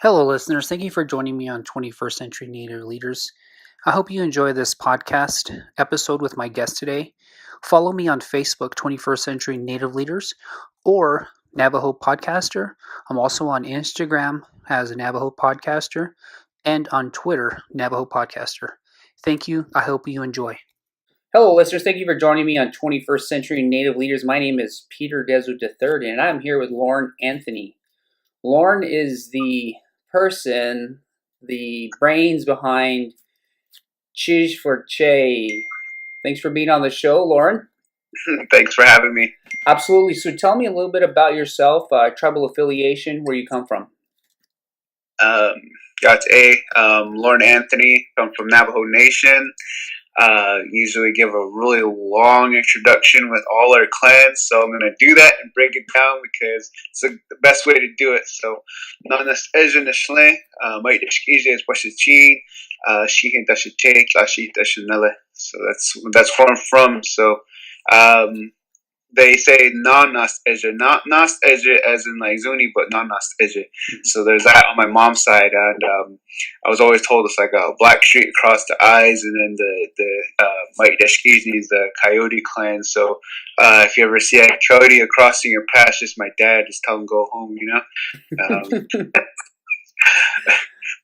Hello, listeners. Thank you for joining me on 21st Century Native Leaders. I hope you enjoy this podcast episode with my guest today. Follow me on Facebook, 21st Century Native Leaders, or Navajo Podcaster. I'm also on Instagram as Navajo Podcaster and on Twitter, Navajo Podcaster. Thank you. I hope you enjoy. Hello, listeners. Thank you for joining me on 21st Century Native Leaders. My name is Peter Desut III, and I'm here with Loren Anthony. Loren is the person, the brains behind Chizh for Cheii. Thanks for being on the show, Loren. Thanks for having me. Absolutely. So tell me a little bit about yourself, tribal affiliation, where you come from. Loren Anthony. I'm from Navajo Nation. Usually give a really long introduction with all our clans, so I'm going to do that and break it down because it's the best way to do it. So, Nanas Ejin Nishle, Mait Ishkije is Cheii, Shihin Dashite, Klashi Dashinele. So that's where I'm from. So, they say non-nas eje, not nas eje as in like Zuni, but non-nas eje. So there's that on my mom's side, and I was always told it's like a black streak across the eyes, and then the Mike Deshkizi is the Coyote clan. So if you ever see a coyote crossing your path, just my dad, just tell him go home, you know.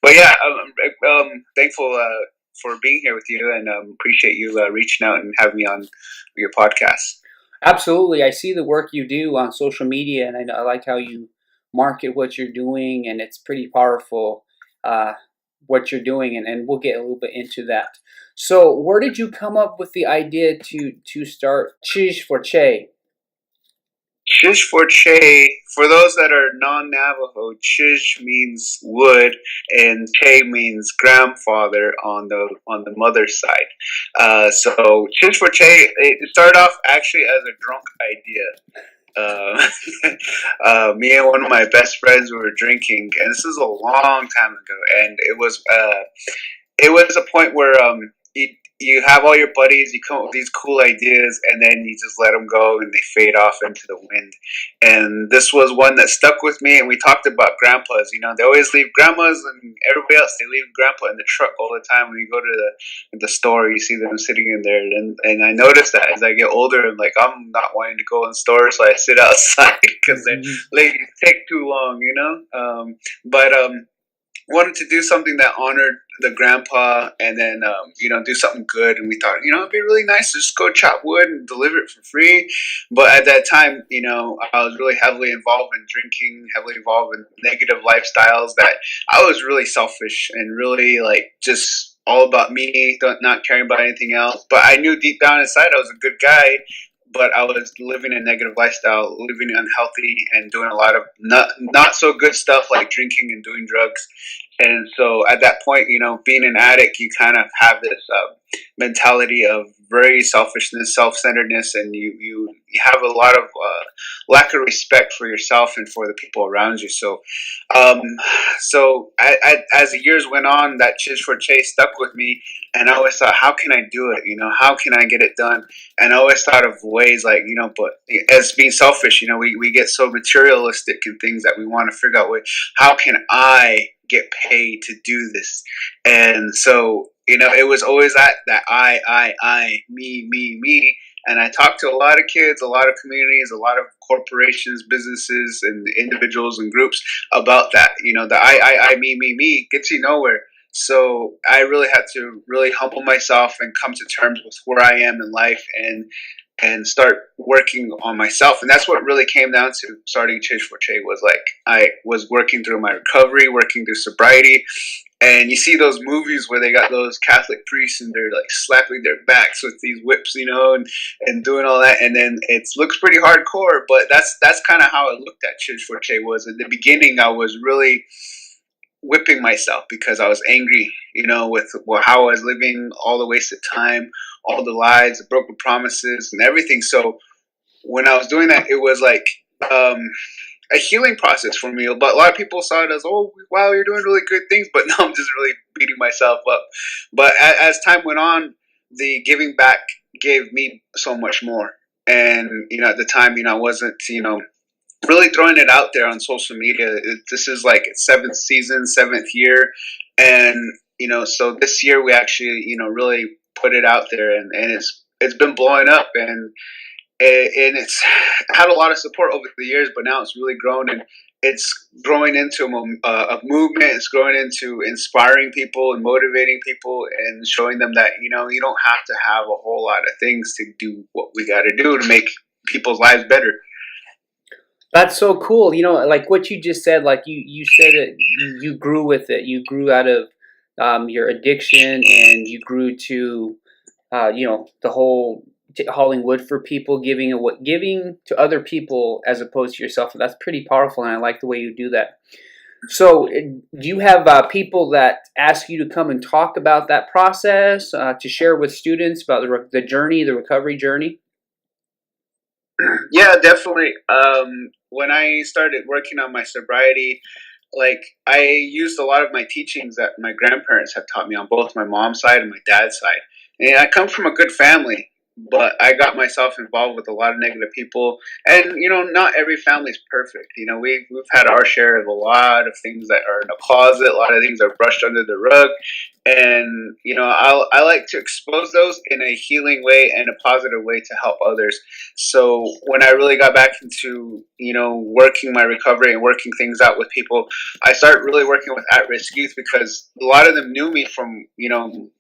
But yeah, I'm thankful for being here with you, and appreciate you reaching out and having me on your podcast. Absolutely. I see the work you do on social media, and I like how you market what you're doing, and it's pretty powerful what you're doing, and we'll get a little bit into that. So where did you come up with the idea to start Chizh for Cheii? Chizh for Cheii, for those that are non-Navajo, Chizh means wood and Cheii means grandfather on the mother's side. So Chizh for Cheii, it started off actually as a drunk idea. Me and one of my best friends were drinking, and this is a long time ago, and it was a point where you have all your buddies, you come up with these cool ideas, and then you just let them go, and they fade off into the wind. And this was one that stuck with me, and we talked about grandpas. You know, they always leave grandmas and everybody else. They leave grandpa in the truck all the time. When you go to the store, you see them sitting in there. And I noticed that as I get older, I'm not wanting to go in stores, so I sit outside because they take too long, you know. But wanted to do something that honored the grandpa, and then do something good. And we thought, it'd be really nice to just go chop wood and deliver it for free. But at that time, I was really heavily involved in drinking, heavily involved in negative lifestyles, that I was really selfish and really just all about me, not caring about anything else. But I knew deep down inside I was a good guy, but I was living a negative lifestyle, living unhealthy, and doing a lot of not so good stuff like drinking and doing drugs. And so at that point, being an addict, you kind of have this mentality of very selfishness, self-centeredness, and you have a lot of lack of respect for yourself and for the people around you. So, as the years went on, that Chizh for Cheii stuck with me, and I always thought, how can I do it? How can I get it done? And I always thought of ways but as being selfish, we get so materialistic in things that we want to figure out, how can I get paid to do this? And so, it was always that I, me. And I talked to a lot of kids, a lot of communities, a lot of corporations, businesses, and individuals and groups about that. The I, me gets you nowhere. So I really had to really humble myself and come to terms with where I am in life, and start working on myself. And that's what really came down to starting Chizh for Cheii. Was I was working through my recovery, working through sobriety. And you see those movies where they got those Catholic priests and they're slapping their backs with these whips, and doing all that. And then it looks pretty hardcore, but that's kind of how I looked at Chizh for Cheii. Was in the beginning, I was really whipping myself because I was angry, with how I was living, all the wasted time, all the lies, the broken promises, and everything. So when I was doing that, it was a healing process for me. But a lot of people saw it as, oh, wow, you're doing really good things. But no, I'm just really beating myself up. But as time went on, the giving back gave me so much more. And, at the time, I wasn't, really throwing it out there on social media. This is like its seventh season, seventh year, and so this year we actually really put it out there, and it's been blowing up, and it's had a lot of support over the years, but now it's really grown, and it's growing into a movement. It's growing into inspiring people and motivating people and showing them that you don't have to have a whole lot of things to do what we got to do to make people's lives better. That's so cool. Like what you just said, like you said it, you grew with it. You grew out of your addiction, and you grew to, the whole hauling wood for people, giving to other people as opposed to yourself. That's pretty powerful, and I like the way you do that. So, do you have people that ask you to come and talk about that process, to share with students about the journey, the recovery journey? Yeah, definitely. When I started working on my sobriety, like I used a lot of my teachings that my grandparents had taught me on both my mom's side and my dad's side. And I come from a good family, but I got myself involved with a lot of negative people. And not every family's perfect. We've had our share of a lot of things that are in the closet, a lot of things that are brushed under the rug, and I like to expose those in a healing way and a positive way to help others. So when I really got back into working my recovery and working things out with people, I started really working with at-risk youth, because a lot of them knew me from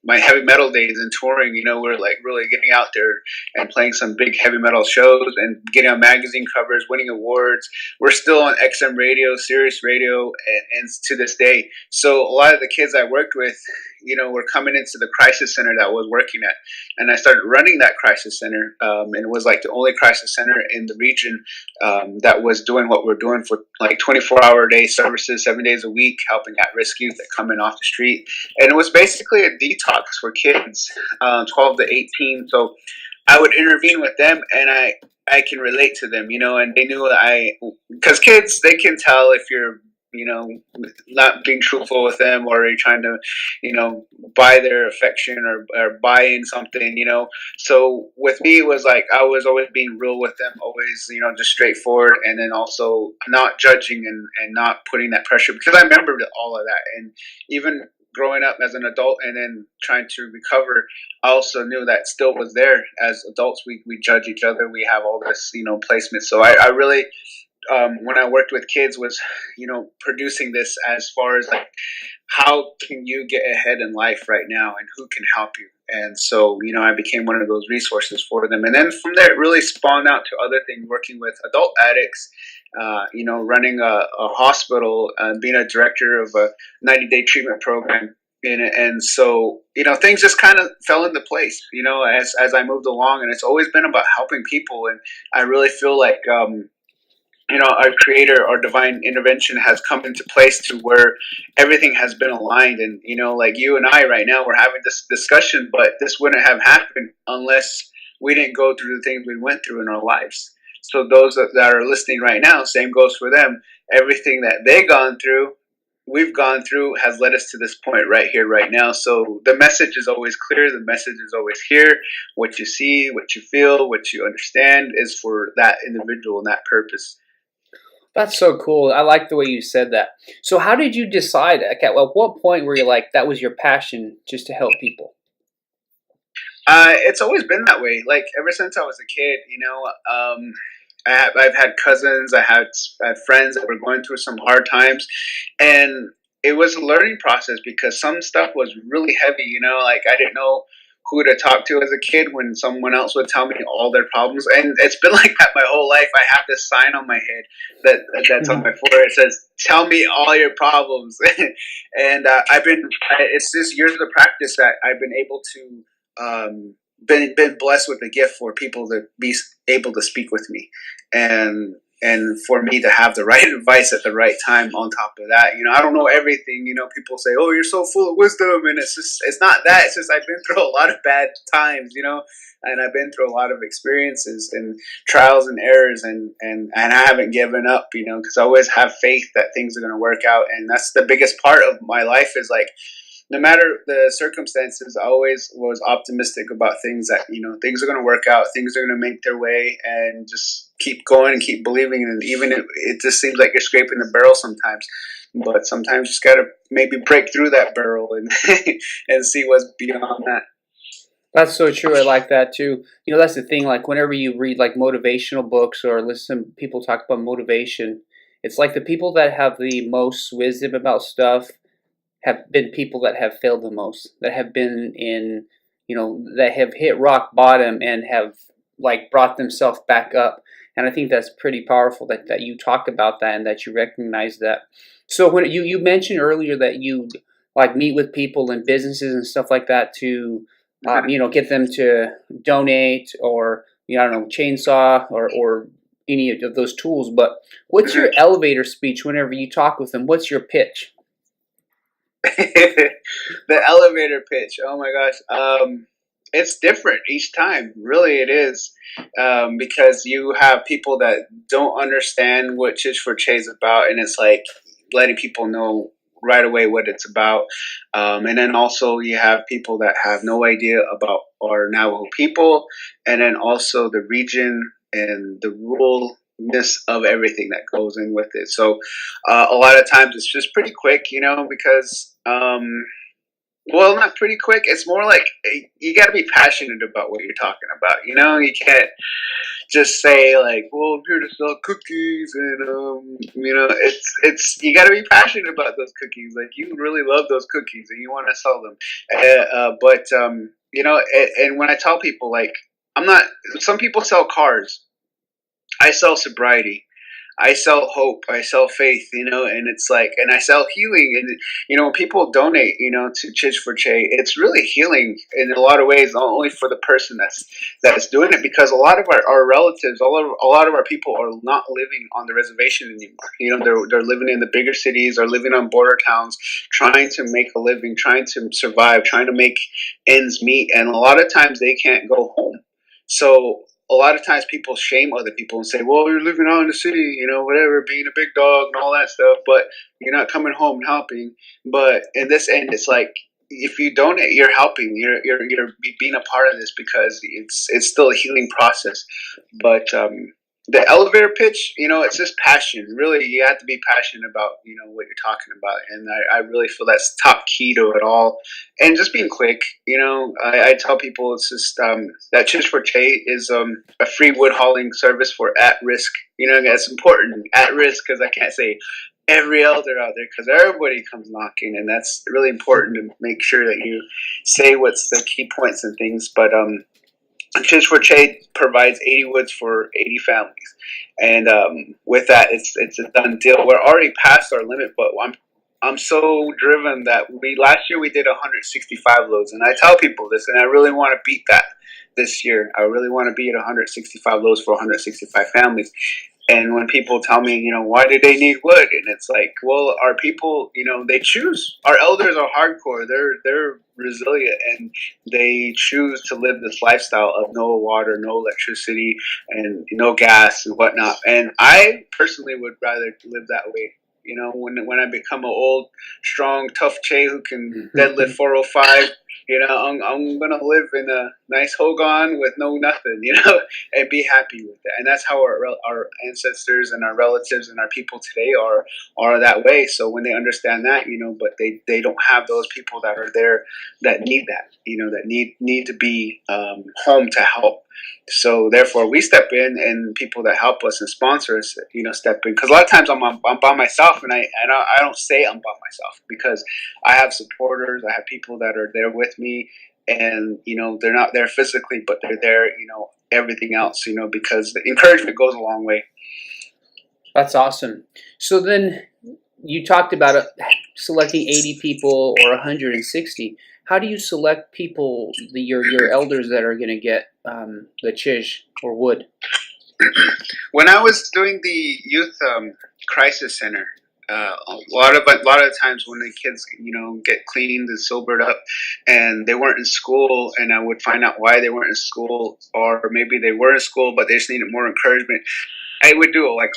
my heavy metal days and touring. We're like really getting out there and playing some big heavy metal shows and getting on magazine covers, winning awards. We're still on XM radio, Sirius radio, and to this day. So a lot of the kids I worked with, were coming into the crisis center that I was working at, and I started running that crisis center. And it was like the only crisis center in the region that was doing what we're doing for like 24-hour day services, 7 days a week, helping at-risk youth that come in off the street. And it was basically a detox for kids, 12 to 18. So I would intervene with them, and I can relate to them, and they knew that because kids, they can tell if you're not being truthful with them, or you're trying to buy their affection, or buy in something. So with me, it was like I was always being real with them, always just straightforward, and then also not judging, and not putting that pressure, because I remembered all of that. And even growing up as an adult and then trying to recover, I also knew that still was there. As adults, we judge each other, we have all this placement. So I really, when I worked with kids, was producing this as far as like, how can you get ahead in life right now, and who can help you. And so I became one of those resources for them, and then from there it really spawned out to other things, working with adult addicts, running a hospital, being a director of a 90-day treatment program. And so things just kind of fell into place as I moved along, and it's always been about helping people. And I really feel like our creator, our divine intervention has come into place to where everything has been aligned. And like you and I right now, we're having this discussion, but this wouldn't have happened unless we didn't go through the things we went through in our lives. So those that are listening right now, same goes for them. Everything that they've gone through, we've gone through, has led us to this point right here, right now. So the message is always clear. The message is always here. What you see, what you feel, what you understand is for that individual and that purpose. That's so cool. I like the way you said that. So, how did you decide? Okay, well, at what point were you like that was your passion, just to help people? It's always been that way. Like ever since I was a kid, I've had cousins, I had friends that were going through some hard times, and it was a learning process, because some stuff was really heavy. Like I didn't know who to talk to as a kid when someone else would tell me all their problems, and it's been like that my whole life. I have this sign on my head that's on my forehead. It says, "Tell me all your problems," and it's just years of practice that I've been able to been blessed with the gift for people to be able to speak with me, and for me to have the right advice at the right time. On top of that, I don't know everything. People say, "Oh, you're so full of wisdom," and it's not that. It's just I've been through a lot of bad times, and I've been through a lot of experiences and trials and errors, and I haven't given up, because I always have faith that things are going to work out. And that's the biggest part of my life, is like, no matter the circumstances, I always was optimistic about things, that things are going to work out, things are going to make their way, and just keep going and keep believing, and even if it just seems like you're scraping the barrel sometimes, but sometimes you just gotta maybe break through that barrel and and see what's beyond that. That's so true. I like that too. That's the thing. Like whenever you read like motivational books or listen to people talk about motivation, it's like the people that have the most wisdom about stuff have been people that have failed the most, that have been in, that have hit rock bottom and have like brought themselves back up. And I think that's pretty powerful that you talk about that and that you recognize that. So when you mentioned earlier that you like meet with people and businesses and stuff like that to, get them to donate or, I don't know, chainsaw or any of those tools. But what's your elevator speech whenever you talk with them? What's your pitch? The elevator pitch. Oh my gosh. It's different each time. Really, it is, because you have people that don't understand what Chizh for Cheii is about, and it's like letting people know right away what it's about. And then also you have people that have no idea about our Navajo people, and then also the region and the ruralness of everything that goes in with it. So a lot of times it's just pretty quick, because well, not pretty quick. It's more like you got to be passionate about what you're talking about. You can't just say like, "Well, I'm here to sell cookies," and it's you got to be passionate about those cookies. Like you really love those cookies and you want to sell them. But and when I tell people like, I'm not. Some people sell cars. I sell sobriety. I sell hope, I sell faith, and it's like, and I sell healing. And, when people donate, to Chizh for Cheii, it's really healing in a lot of ways, not only for the person that's doing it, because a lot of our relatives, a lot of our people are not living on the reservation anymore. They're living in the bigger cities, or living on border towns, trying to make a living, trying to survive, trying to make ends meet. And a lot of times they can't go home. So a lot of times people shame other people and say, "Well, you're living out in the city, whatever, being a big dog and all that stuff, but you're not coming home and helping." But in this end, it's like if you donate, you're helping. You're being a part of this because it's still a healing process. But the elevator pitch, it's just passion. Really, you have to be passionate about what you're talking about, and I really feel that's top key to it all. And just being quick, I tell people it's just that Chizh for Cheii is a free wood hauling service for at risk. That's important, at risk, because I can't say every elder out there because everybody comes knocking, and that's really important to make sure that you say what's the key points and things. But Chizh for Cheii provides 80 woods for 80 families, and with that, it's a done deal. We're already past our limit, but I'm so driven that last year we did 165 loads, and I tell people this, and I really want to beat that this year. I really want to be at 165 loads for 165 families. And when people tell me, why do they need wood? And it's like, well, our people, they choose. Our elders are hardcore. They're resilient, and they choose to live this lifestyle of no water, no electricity, and no gas and whatnot. And I personally would rather live that way. When I become an old, strong, tough Cheii who can deadlift 405, I'm gonna live in a nice hogan with no nothing, and be happy with that. And that's how our ancestors and our relatives and our people today are that way. So when they understand that, but they don't have those people that are there that need that, that need to be home to help. So therefore, we step in, and people that help us and sponsor us, step in. Because a lot of times I'm by myself, and I don't say I'm by myself because I have supporters, I have people that are there with me, and they're not there physically, but they're there, everything else, because the encouragement goes a long way. That's awesome. So then you talked about selecting 80 people or 160. How do you select people, your elders that are going to get the Chizh or wood? When I was doing the youth crisis center, a lot of times when the kids get cleaned and sobered up, and they weren't in school, and I would find out why they weren't in school, or maybe they were in school but they just needed more encouragement. I would do like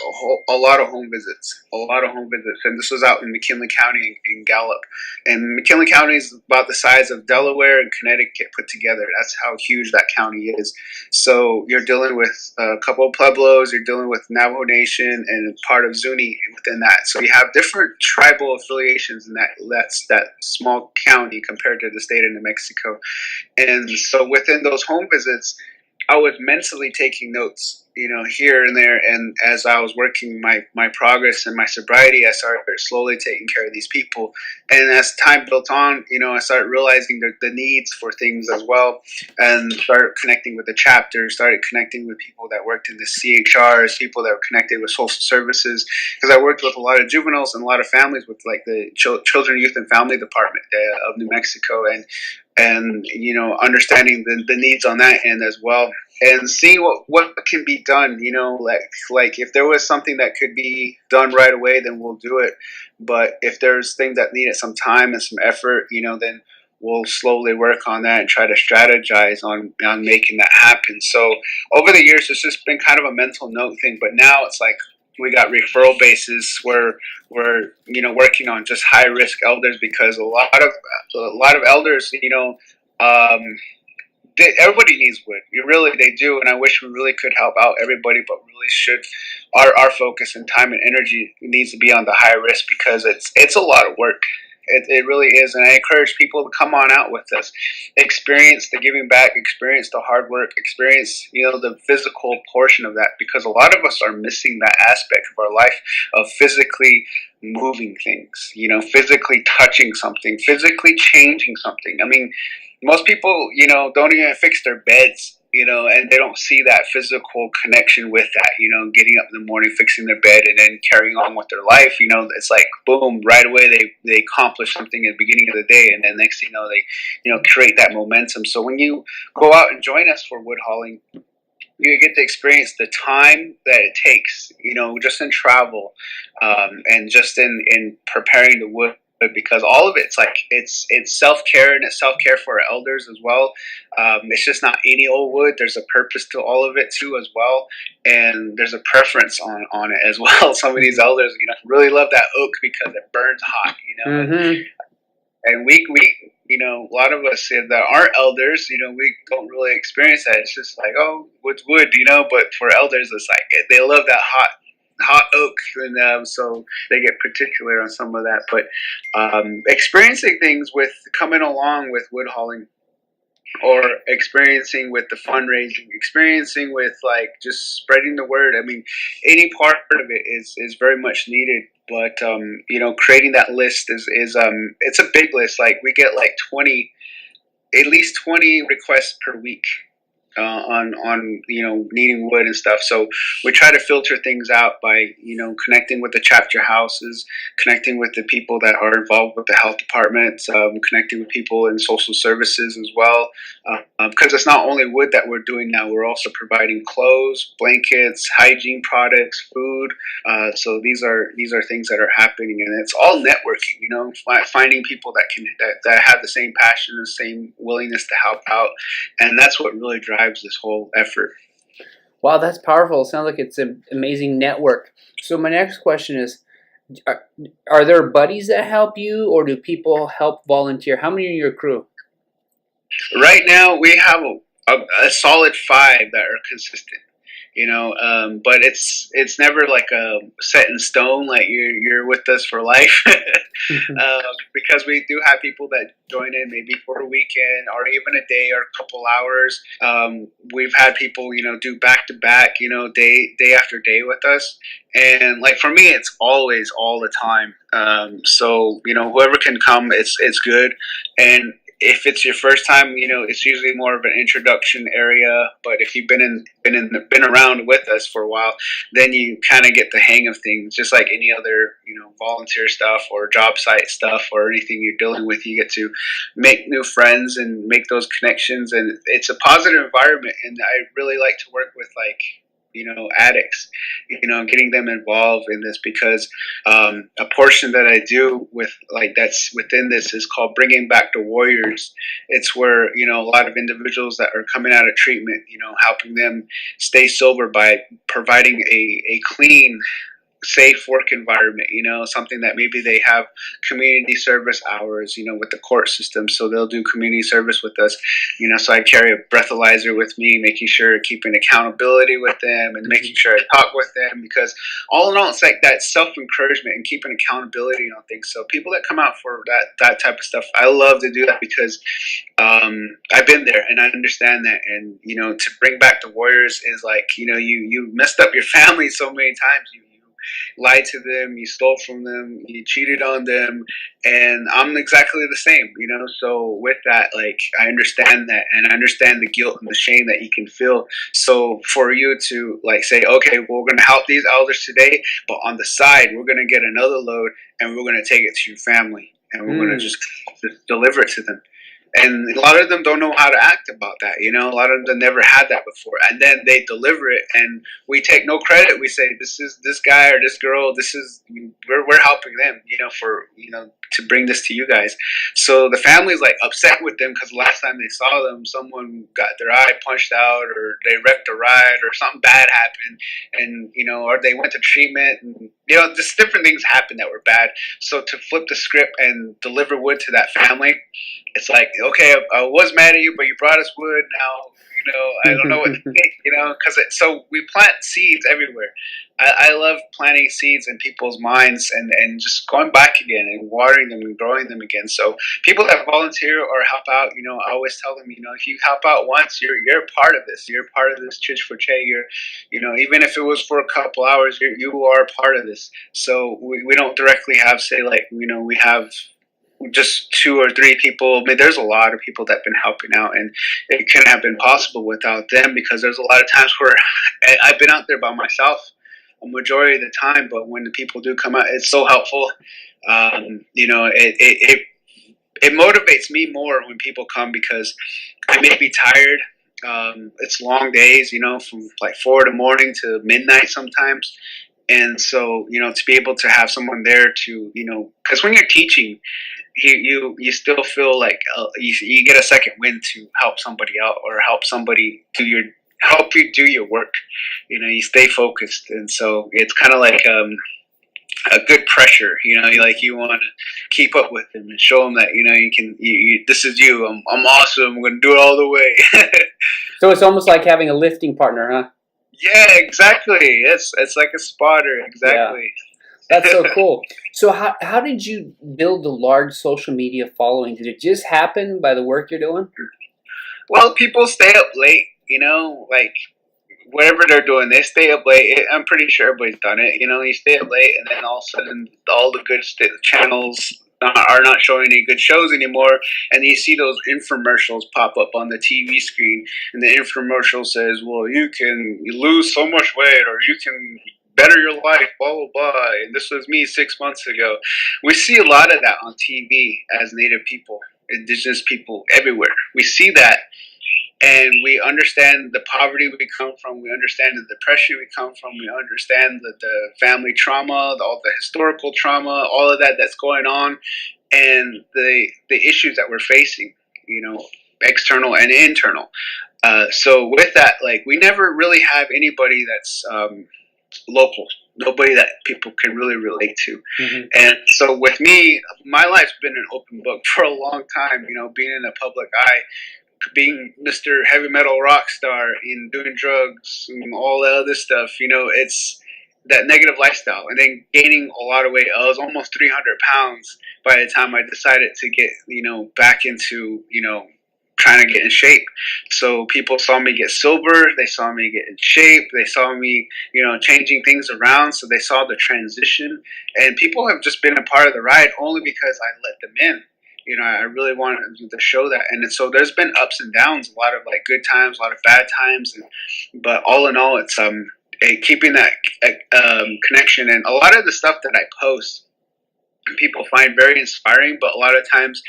a lot of home visits, and this was out in McKinley County in Gallup. And McKinley County is about the size of Delaware and Connecticut put together. That's how huge that county is. So you're dealing with a couple of pueblos, you're dealing with Navajo Nation and part of Zuni within that. So you have different tribal affiliations in that small county compared to the state of New Mexico. And so within those home visits, I was mentally taking notes, here and there. And as I was working my progress and my sobriety, I started slowly taking care of these people. And as time built on, I started realizing the needs for things as well, and started connecting with the chapter, started connecting with people that worked in the CHRs, people that were connected with social services, because I worked with a lot of juveniles and a lot of families with like the Children, Youth, and Family Department of New Mexico, and understanding the needs on that end as well, and seeing what can be done. Like if there was something that could be done right away, then we'll do it. But if there's things that needed some time and some effort, then we'll slowly work on that and try to strategize on making that happen. So over the years, it's just been kind of a mental note thing. But now it's like we got referral bases where we're working on just high risk elders, because a lot of elders, everybody needs wood. They do, and I wish we really could help out everybody, but really should. Our focus and time and energy needs to be on the high risk, because it's a lot of work. It really is, and I encourage people to come on out with us, experience the giving back, experience the hard work, experience the physical portion of that, because a lot of us are missing that aspect of our life of physically moving things, physically touching something, physically changing something. I mean, most people, don't even fix their beds, and they don't see that physical connection with that, getting up in the morning, fixing their bed, and then carrying on with their life. It's like, boom, right away they accomplish something at the beginning of the day, and then next thing you know, they, create that momentum. So when you go out and join us for wood hauling, you get to experience the time that it takes, just in travel, and just in preparing the wood, because all of it's like it's self-care, and it's self-care for our elders as well. It's just not any old wood. There's a purpose to all of it too as well, and there's a preference on it as well. Some of these elders, really love that oak because it burns hot, Mm-hmm. and we a lot of us that aren't elders, we don't really experience that. It's just like, oh, wood's wood, but for elders, it's like they love that hot oak, and so they get particular on some of that. But experiencing things with coming along with wood hauling, or experiencing with the fundraising, experiencing with like just spreading the word. I mean, any part of it is very much needed. But creating that list is it's a big list. Like we get like at least 20 requests per week, on needing wood and stuff. So we try to filter things out by connecting with the chapter houses, connecting with the people that are involved with the health department, connecting with people in social services as well. Because it's not only wood that we're doing now; we're also providing clothes, blankets, hygiene products, food. So these are things that are happening, and it's all networking. Finding people that have the same passion, the same willingness to help out, and that's what really drives this whole effort. Wow, that's powerful. It sounds like it's an amazing network. So my next question is, are there buddies that help you, or do people help volunteer? How many are in your crew? Right now, we have a solid 5 that are consistent. But it's never like a set in stone, like you're with us for life. Because we do have people that join in maybe for a weekend or even a day or a couple hours. We've had people do back to back, day after day with us, and like for me it's always all the time. So whoever can come, it's good. And if it's your first time, it's usually more of an introduction area. But if you've been around with us for a while, then you kind of get the hang of things. Just like any other, volunteer stuff or job site stuff or anything you're dealing with, you get to make new friends and make those connections. And it's a positive environment. And I really like to work with addicts, getting them involved in this, because a portion that I do with, like, that's within this is called Bringing Back the Warriors. It's where, a lot of individuals that are coming out of treatment, helping them stay sober by providing a clean, safe work environment, something that maybe they have community service hours, with the court system. So they'll do community service with us, so I carry a breathalyzer with me, making sure, keeping accountability with them and making sure I talk with them, because all in all, it's like that self-encouragement and keeping accountability on things. So people that come out for that type of stuff, I love to do that, because I've been there and I understand that. And, to bring back the warriors is like, you messed up your family so many times. You lied to them, you stole from them, you cheated on them, and I'm exactly the same, So with that, like, I understand that, and I understand the guilt and the shame that you can feel. So for you to, like, say, okay, well, we're going to help these elders today, but on the side, we're going to get another load, and we're going to take it to your family, and we're going to just deliver it to them. And a lot of them don't know how to act about that. A lot of them never had that before, and then they deliver it, and we take no credit. We say, this is this guy or this girl. We're helping them, for to bring this to you guys. So the family's like upset with them, because last time they saw them, someone got their eye punched out, or they wrecked a ride, or something bad happened, and or they went to treatment, and just different things happened that were bad. So to flip the script and deliver wood to that family, it's like, okay, I was mad at you, but you brought us wood. Now, I don't know what to think, because so we plant seeds everywhere. I love planting seeds in people's minds, and just going back again and watering them and growing them again. So people that volunteer or help out, I always tell them, if you help out once, you're a part of this. You're a part of this Chizh for Cheii. Even if it was for a couple hours, you are a part of this. So we don't directly have, say, like, we have just 2 or 3 people. I mean, there's a lot of people that have been helping out, and it couldn't have been possible without them, because there's a lot of times where I've been out there by myself a majority of the time, but when the people do come out, it's so helpful. It motivates me more when people come, because I may be tired. It's long days, from like 4 in the morning to midnight sometimes. And so, to be able to have someone there to, because when you're teaching, you still feel like you get a second wind to help somebody out, or help you do your work. You stay focused, and so it's kind of like a good pressure. You want to keep up with them and show them that you can. This is you. I'm awesome. I'm going to do it all the way. So it's almost like having a lifting partner, huh? Yeah, exactly. It's like a spotter. Exactly. Yeah. That's so cool. So how did you build a large social media following? Did it just happen by the work you're doing? Well, people stay up late, like whatever they're doing, they stay up late. I'm pretty sure everybody's done it. You stay up late, and then all of a sudden, all the good channels are not showing any good shows anymore, and you see those infomercials pop up on the TV screen, and the infomercial says, well, you can lose so much weight, or you can better your life, blah, blah, blah, and this was me 6 months ago. We see a lot of that on TV as Native people, Indigenous people everywhere. We see that, and we understand the poverty we come from. We understand the depression we come from. We understand the family trauma, all the historical trauma, all of that that's going on, and the issues that we're facing, external and internal. So with that, like, we never really have anybody that's local, nobody that people can really relate to. Mm-hmm. And so with me, my life's been an open book for a long time, being in the public eye, being Mr. Heavy Metal rock star and doing drugs and all that other stuff. It's that negative lifestyle, and then gaining a lot of weight. I was almost 300 pounds by the time I decided to get, back into, trying to get in shape. So people saw me get sober, they saw me get in shape, they saw me, changing things around. So they saw the transition, and people have just been a part of the ride only because I let them in. I really wanted to show that. And so there's been ups and downs, a lot of like good times, a lot of bad times. But all in all, it's keeping that connection. And a lot of the stuff that I post, people find very inspiring, but a lot of times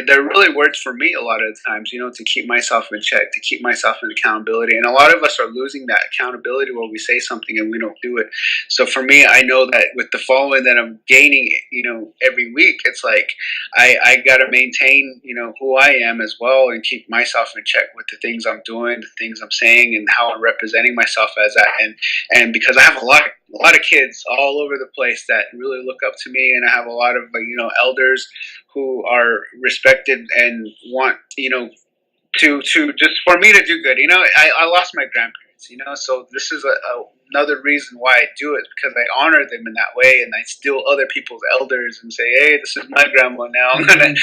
they're really words for me. A lot of times, to keep myself in check, to keep myself in accountability, and a lot of us are losing that accountability where we say something and we don't do it. So for me, I know that with the following that I'm gaining, every week, it's like I got to maintain, who I am as well, and keep myself in check with the things I'm doing, the things I'm saying, and how I'm representing myself as that. And because I have a lot of kids all over the place that really look up to me, and I have a lot of elders who are respected and want to just for me to do good. I lost my grandparents, so this is another reason why I do it, because I honor them in that way, and I steal other people's elders and say, hey, this is my grandma now. I'm gonna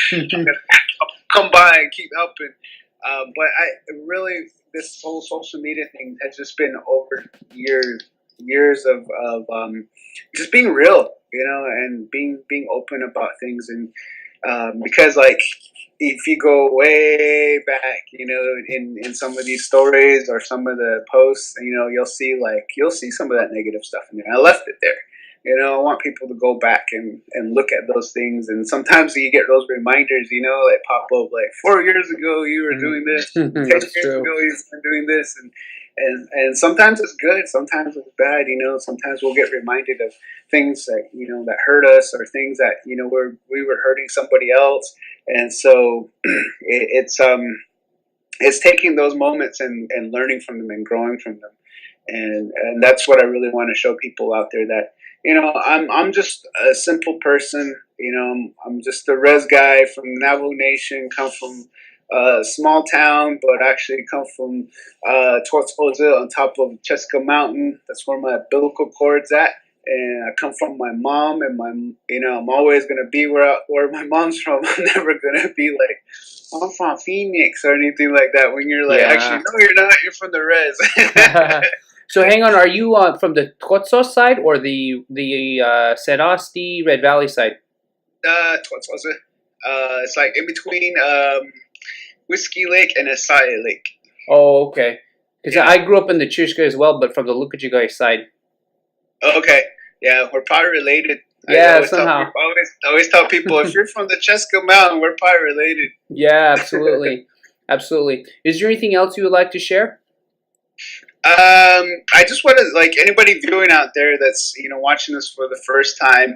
come by and keep helping. But I really, this whole social media thing has just been over years of just being real, and being open about things, and because like if you go way back, in some of these stories or some of the posts, you'll see some of that negative stuff in there. I left it there. I want people to go back and look at those things, and sometimes you get those reminders, that pop up like 4 years ago you were doing this, 10 years true. ago you were doing this, and sometimes it's good, sometimes it's bad. Sometimes we'll get reminded of things that that hurt us, or things that we were hurting somebody else, and so it's taking those moments and learning from them and growing from them, and that's what I really want to show people out there, that I'm just a simple person. I'm just a res guy from Navajo Nation, come from a small town, but actually come from Tortosa on top of Cheska Mountain. That's where my umbilical cord's at. And I come from my mom, and I'm always gonna be where my mom's from. I'm never gonna be like, I'm from Phoenix or anything like that. When you're like, actually, Yeah. no, you're not. You're from the res. So hang on, are you from the Quetzal side or the Sedasti Red Valley side? Tortosa. It's like in between Whiskey Lake and Asaya Lake. Oh, okay. Because Yeah. I grew up in the Chizh as well, but from the Lukajigai side. Okay. Yeah, we're probably related. I Yeah, always tell somehow. people, always tell people, if you're from the Cheska Mountain, we're probably related. Yeah, absolutely, absolutely. Is there anything else you would like to share? I just want to, like, anybody viewing out there that's watching this for the first time,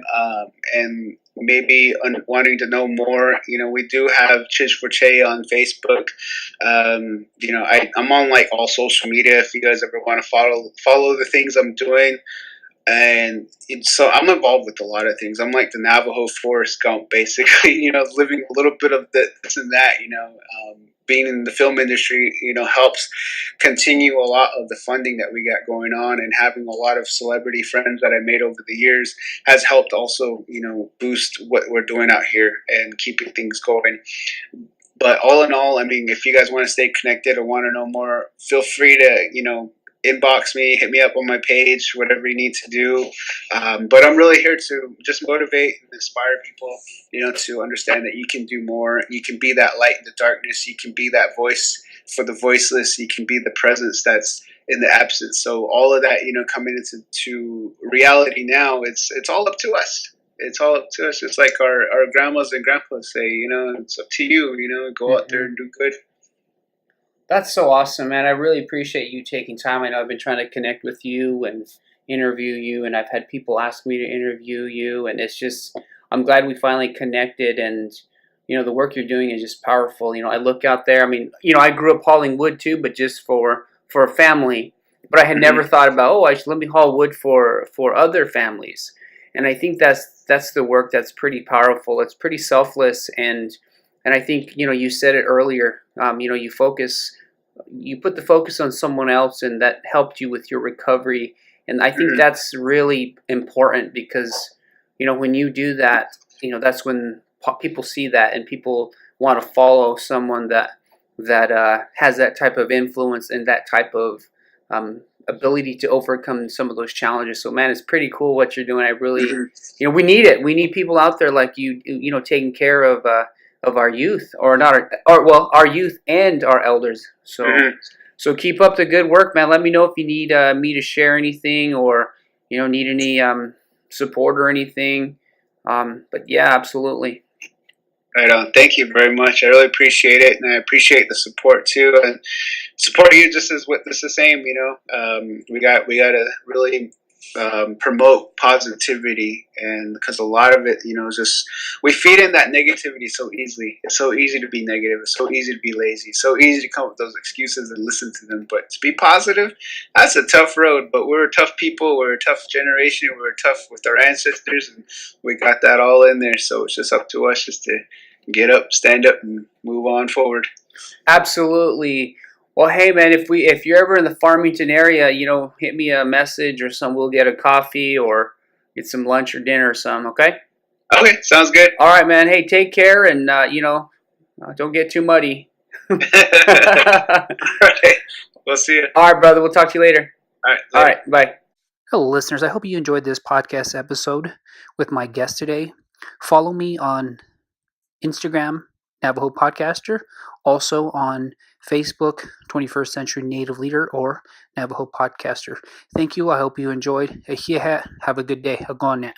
and maybe wanting to know more. We do have Chizh for Cheii on Facebook. I'm on like all social media. If you guys ever want to follow the things I'm doing. And so I'm involved with a lot of things. I'm like the Navajo Forrest Gump, basically. Living a little bit of this and that. Being in the film industry, helps continue a lot of the funding that we got going on, and having a lot of celebrity friends that I made over the years has helped also, boost what we're doing out here and keeping things going. But all in all, I mean, if you guys want to stay connected or want to know more, feel free to, inbox me, hit me up on my page, whatever you need to do. But I'm really here to just motivate and inspire people, to understand that you can do more. You can be that light in the darkness. You can be that voice for the voiceless. You can be the presence that's in the absence. So all of that, coming into reality now, it's all up to us. It's all up to us. It's like our grandmas and grandpas say, it's up to you, go out there and do good. That's so awesome, man. I really appreciate you taking time. I know I've been trying to connect with you and interview you, and I've had people ask me to interview you, and it's just, I'm glad we finally connected. And the work you're doing is just powerful. I look out there. I mean, I grew up hauling wood too, but just for a family. But I had never thought about, oh, I should let me haul wood for other families. And I think that's the work that's pretty powerful. It's pretty selfless, and I think you said it earlier. You put the focus on someone else, and that helped you with your recovery. And I think that's really important, because when you do that, that's when people see that, and people want to follow someone that has that type of influence and that type of ability to overcome some of those challenges. So, man, it's pretty cool what you're doing. I really, we need it. We need people out there like you, taking care of our youth, or not, our youth and our elders. So, so keep up the good work, man. Let me know if you need me to share anything, or need any support or anything. But yeah, absolutely. Right on. Thank you very much. I really appreciate it, and I appreciate the support too. And support you just as what this is the same. We got to really promote positivity, and because a lot of it, is just we feed in that negativity so easily. It's so easy to be negative. It's so easy to be lazy. It's so easy to come up with those excuses and listen to them. But to be positive, that's a tough road. But we're tough people. We're a tough generation. We're tough with our ancestors, and we got that all in there. So it's just up to us just to get up, stand up, and move on forward. Absolutely. Well, hey man, if you're ever in the Farmington area, hit me a message or some. We'll get a coffee or get some lunch or dinner or some. Okay. Okay, sounds good. All right, man. Hey, take care, and don't get too muddy. All right, we'll see you. All right, brother. We'll talk to you later. All right. Later. All right. Bye. Hello, listeners. I hope you enjoyed this podcast episode with my guest today. Follow me on Instagram, Navajo Podcaster, also on Facebook, 21st Century Native Leader, or Navajo Podcaster. Thank you. I hope you enjoyed. Have a good day. Agone.